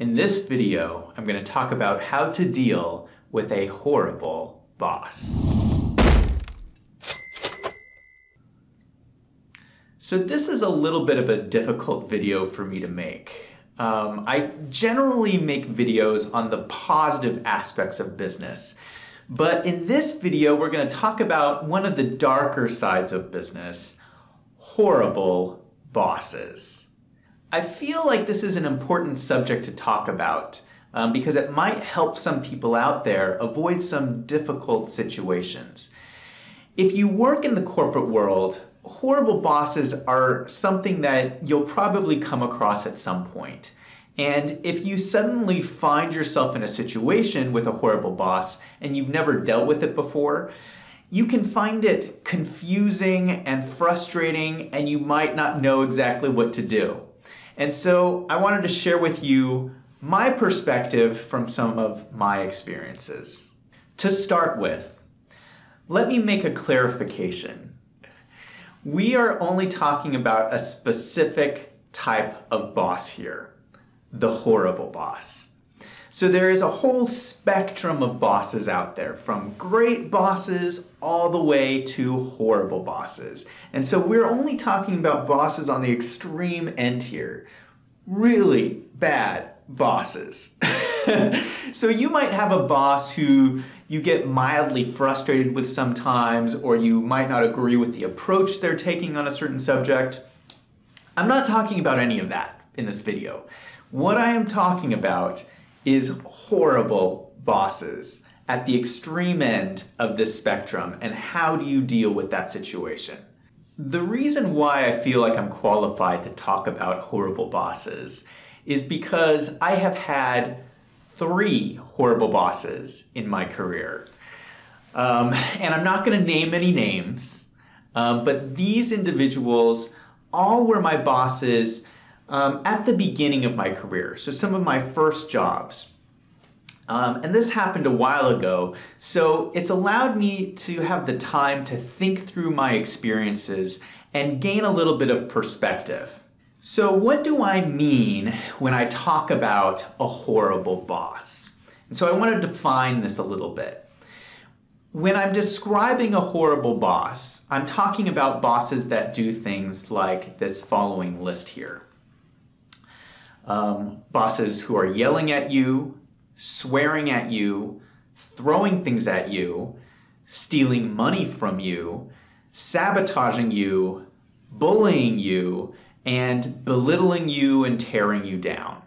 In this video, I'm going to talk about how to deal with a horrible boss. So this is a little bit of a difficult video for me to make. I generally make videos on the positive aspects of business, but in this video we're going to talk about one of the darker sides of business: horrible bosses. I feel like this is an important subject to talk about because it might help some people out there avoid some difficult situations. If you work in the corporate world, horrible bosses are something that you'll probably come across at some point. And if you suddenly find yourself in a situation with a horrible boss and you've never dealt with it before, you can find it confusing and frustrating, and you might not know exactly what to do. And so I wanted to share with you my perspective from some of my experiences. To start with, let me make a clarification. We are only talking about a specific type of boss here, the horrible boss. So there is a whole spectrum of bosses out there, from great bosses all the way to horrible bosses. And so we're only talking about bosses on the extreme end here. Really bad bosses. So you might have a boss who you get mildly frustrated with sometimes, or you might not agree with the approach they're taking on a certain subject. I'm not talking about any of that in this video. What I am talking about is horrible bosses at the extreme end of this spectrum, and how do you deal with that situation? The reason why I feel like I'm qualified to talk about horrible bosses is because I have had 3 horrible bosses in my career. And I'm not going to name any names, but these individuals all were my bosses at the beginning of my career, so some of my first jobs. And this happened a while ago, so it's allowed me to have the time to think through my experiences and gain a little bit of perspective. So what do I mean when I talk about a horrible boss? And so I want to define this a little bit. When I'm describing a horrible boss, I'm talking about bosses that do things like this following list here. Bosses who are yelling at you, swearing at you, throwing things at you, stealing money from you, sabotaging you, bullying you, and belittling you and tearing you down.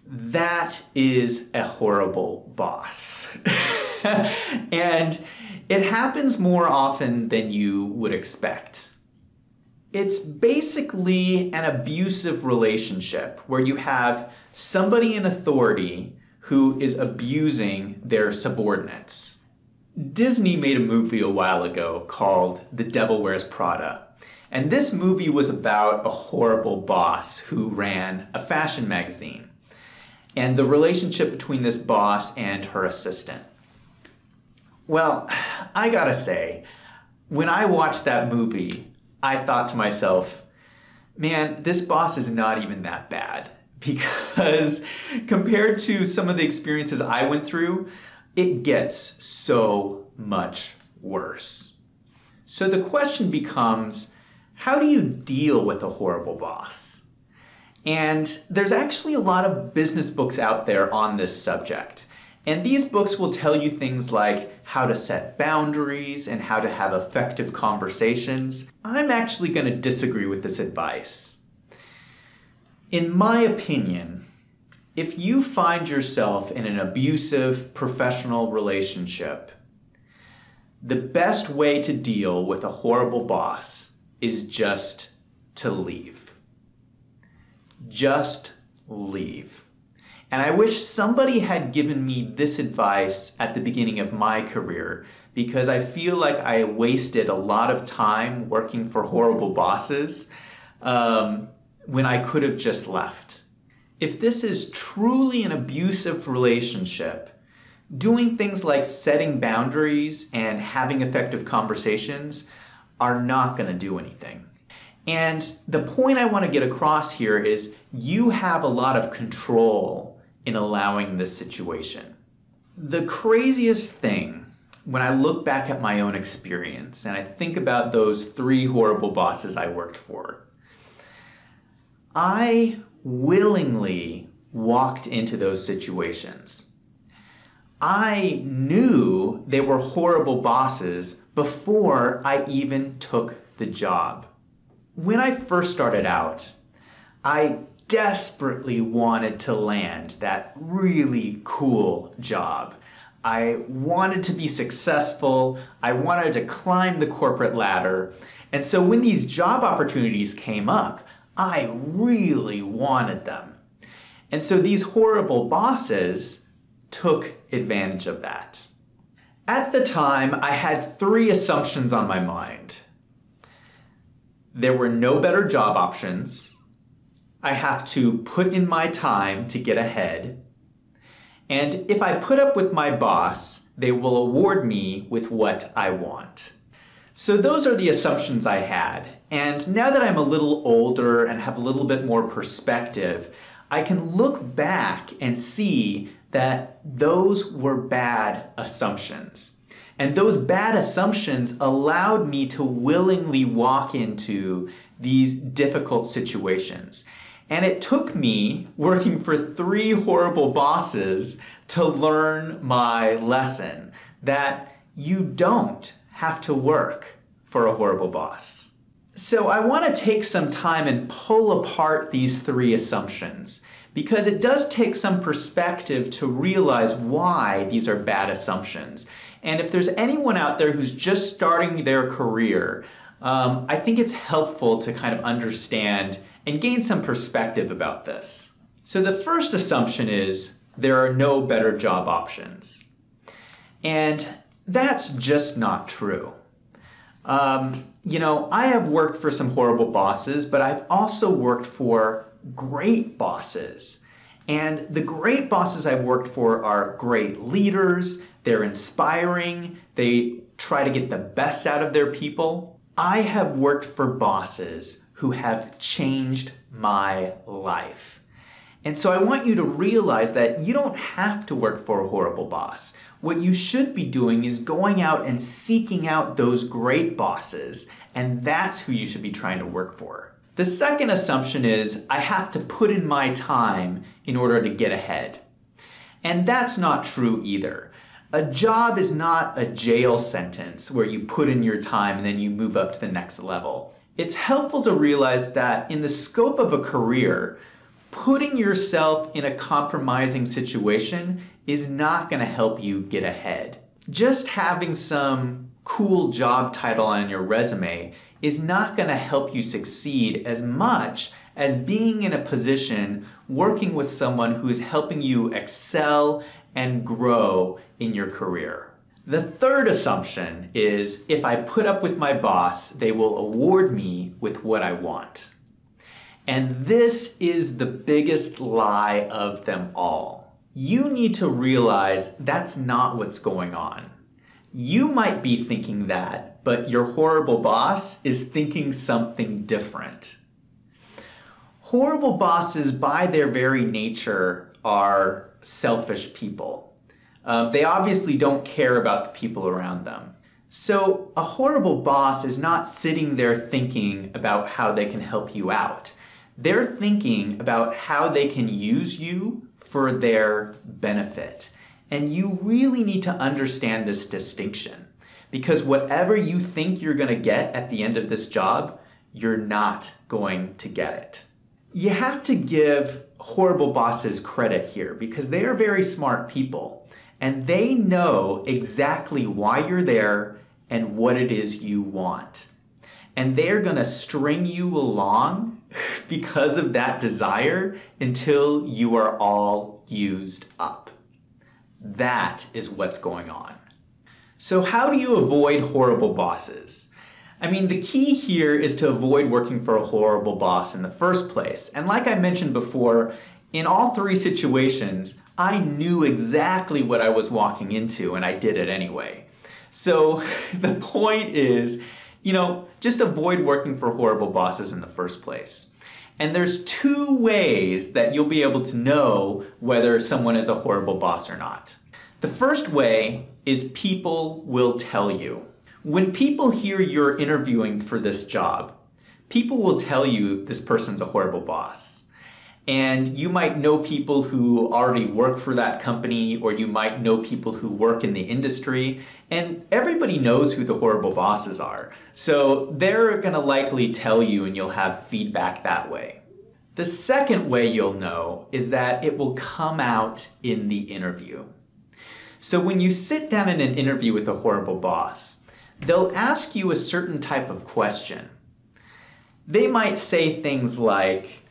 That is a horrible boss. And it happens more often than you would expect. It's basically an abusive relationship where you have somebody in authority who is abusing their subordinates. Disney made a movie a while ago called The Devil Wears Prada. And this movie was about a horrible boss who ran a fashion magazine, and the relationship between this boss and her assistant. Well, I gotta say, when I watched that movie, I thought to myself, man, this boss is not even that bad, because compared to some of the experiences I went through, it gets so much worse. So the question becomes, how do you deal with a horrible boss? And there's actually a lot of business books out there on this subject. And these books will tell you things like how to set boundaries and how to have effective conversations. I'm actually going to disagree with this advice. In my opinion, if you find yourself in an abusive professional relationship, the best way to deal with a horrible boss is just to leave. Just leave. And I wish somebody had given me this advice at the beginning of my career, because I feel like I wasted a lot of time working for horrible bosses when I could have just left. If this is truly an abusive relationship, doing things like setting boundaries and having effective conversations are not going to do anything. And the point I want to get across here is you have a lot of control in allowing this situation. The craziest thing when I look back at my own experience and I think about those 3 horrible bosses I worked for, I willingly walked into those situations. I knew they were horrible bosses before I even took the job. When I first started out, I desperately wanted to land that really cool job. I wanted to be successful. I wanted to climb the corporate ladder. And so when these job opportunities came up, I really wanted them. And so these horrible bosses took advantage of that. At the time, I had 3 assumptions on my mind. There were no better job options. I have to put in my time to get ahead. And if I put up with my boss, they will award me with what I want. So those are the assumptions I had. And now that I'm a little older and have a little bit more perspective, I can look back and see that those were bad assumptions. And those bad assumptions allowed me to willingly walk into these difficult situations. And it took me working for 3 horrible bosses to learn my lesson that you don't have to work for a horrible boss. So I want to take some time and pull apart these 3 assumptions because it does take some perspective to realize why these are bad assumptions. And if there's anyone out there who's just starting their career, I think it's helpful to kind of understand and gain some perspective about this. So the first assumption is there are no better job options. And that's just not true. I have worked for some horrible bosses, but I've also worked for great bosses. And the great bosses I've worked for are great leaders, they're inspiring, they try to get the best out of their people. I have worked for bosses who have changed my life. And so I want you to realize that you don't have to work for a horrible boss. What you should be doing is going out and seeking out those great bosses, and that's who you should be trying to work for. The second assumption is I have to put in my time in order to get ahead. And that's not true either. A job is not a jail sentence where you put in your time and then you move up to the next level. It's helpful to realize that in the scope of a career, putting yourself in a compromising situation is not going to help you get ahead. Just having some cool job title on your resume is not going to help you succeed as much as being in a position working with someone who is helping you excel and grow in your career. The third assumption is if I put up with my boss, they will award me with what I want. And this is the biggest lie of them all. You need to realize that's not what's going on. You might be thinking that, but your horrible boss is thinking something different. Horrible bosses, by their very nature, are selfish people. They obviously don't care about the people around them. So a horrible boss is not sitting there thinking about how they can help you out. They're thinking about how they can use you for their benefit. And you really need to understand this distinction, because whatever you think you're going to get at the end of this job, you're not going to get it. You have to give horrible bosses credit here because they are very smart people and they know exactly why you're there and what it is you want. And they're going to string you along because of that desire until you are all used up. That is what's going on. So how do you avoid horrible bosses? I mean, the key here is to avoid working for a horrible boss in the first place. And like I mentioned before, in all 3 situations, I knew exactly what I was walking into and I did it anyway. So the point is, just avoid working for horrible bosses in the first place. And there's two ways that you'll be able to know whether someone is a horrible boss or not. The first way is people will tell you. When people hear you're interviewing for this job, people will tell you this person's a horrible boss. And you might know people who already work for that company, or you might know people who work in the industry, and everybody knows who the horrible bosses are. So they're gonna likely tell you and you'll have feedback that way. The second way you'll know is that it will come out in the interview. So when you sit down in an interview with a horrible boss, they'll ask you a certain type of question. They might say things like,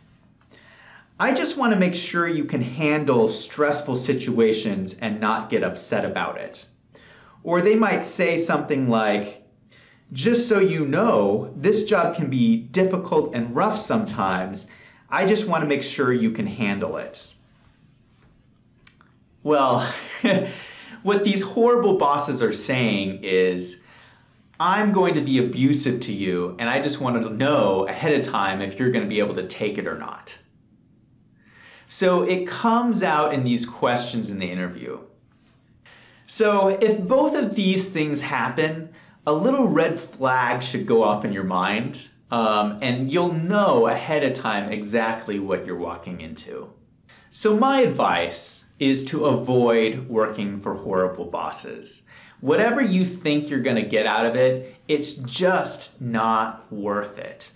I just want to make sure you can handle stressful situations and not get upset about it. Or they might say something like, just so you know, this job can be difficult and rough sometimes. I just want to make sure you can handle it. Well, what these horrible bosses are saying is, I'm going to be abusive to you, and I just wanted to know ahead of time if you're going to be able to take it or not. So it comes out in these questions in the interview. So if both of these things happen, a little red flag should go off in your mind, and you'll know ahead of time exactly what you're walking into. So my advice is to avoid working for horrible bosses. Whatever you think you're going to get out of it, it's just not worth it.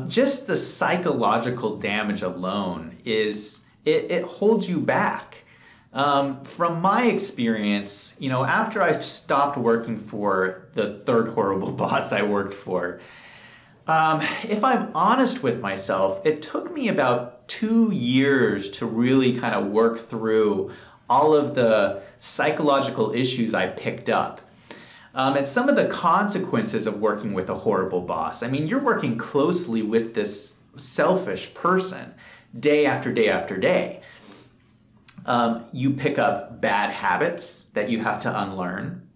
Just the psychological damage alone it holds you back. From my experience, after I stopped working for the third horrible boss I worked for, if I'm honest with myself, it took me about 2 years to really kind of work through all of the psychological issues I picked up. And some of the consequences of working with a horrible boss. I mean, you're working closely with this selfish person day after day after day. You pick up bad habits that you have to unlearn.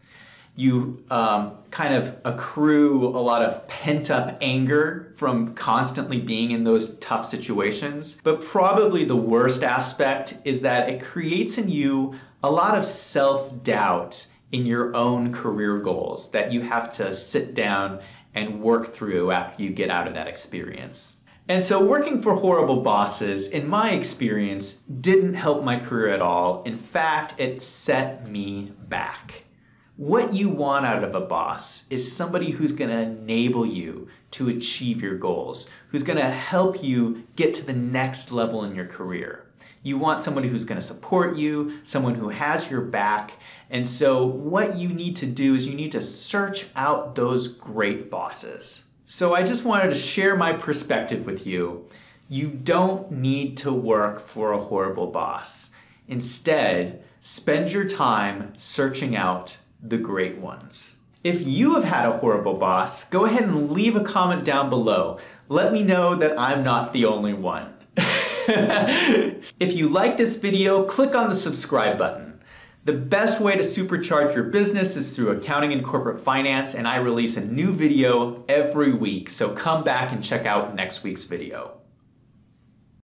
You kind of accrue a lot of pent-up anger from constantly being in those tough situations. But probably the worst aspect is that it creates in you a lot of self-doubt in your own career goals that you have to sit down and work through after you get out of that experience. And so working for horrible bosses, in my experience, didn't help my career at all. In fact, it set me back. What you want out of a boss is somebody who's going to enable you to achieve your goals, who's going to help you get to the next level in your career. You want somebody who's going to support you, someone who has your back. And so what you need to do is you need to search out those great bosses. So I just wanted to share my perspective with you. You don't need to work for a horrible boss. Instead, spend your time searching out the great ones. If you have had a horrible boss, go ahead and leave a comment down below. Let me know that I'm not the only one. If you like this video, click on the subscribe button. The best way to supercharge your business is through accounting and corporate finance, and I release a new video every week, so come back and check out next week's video.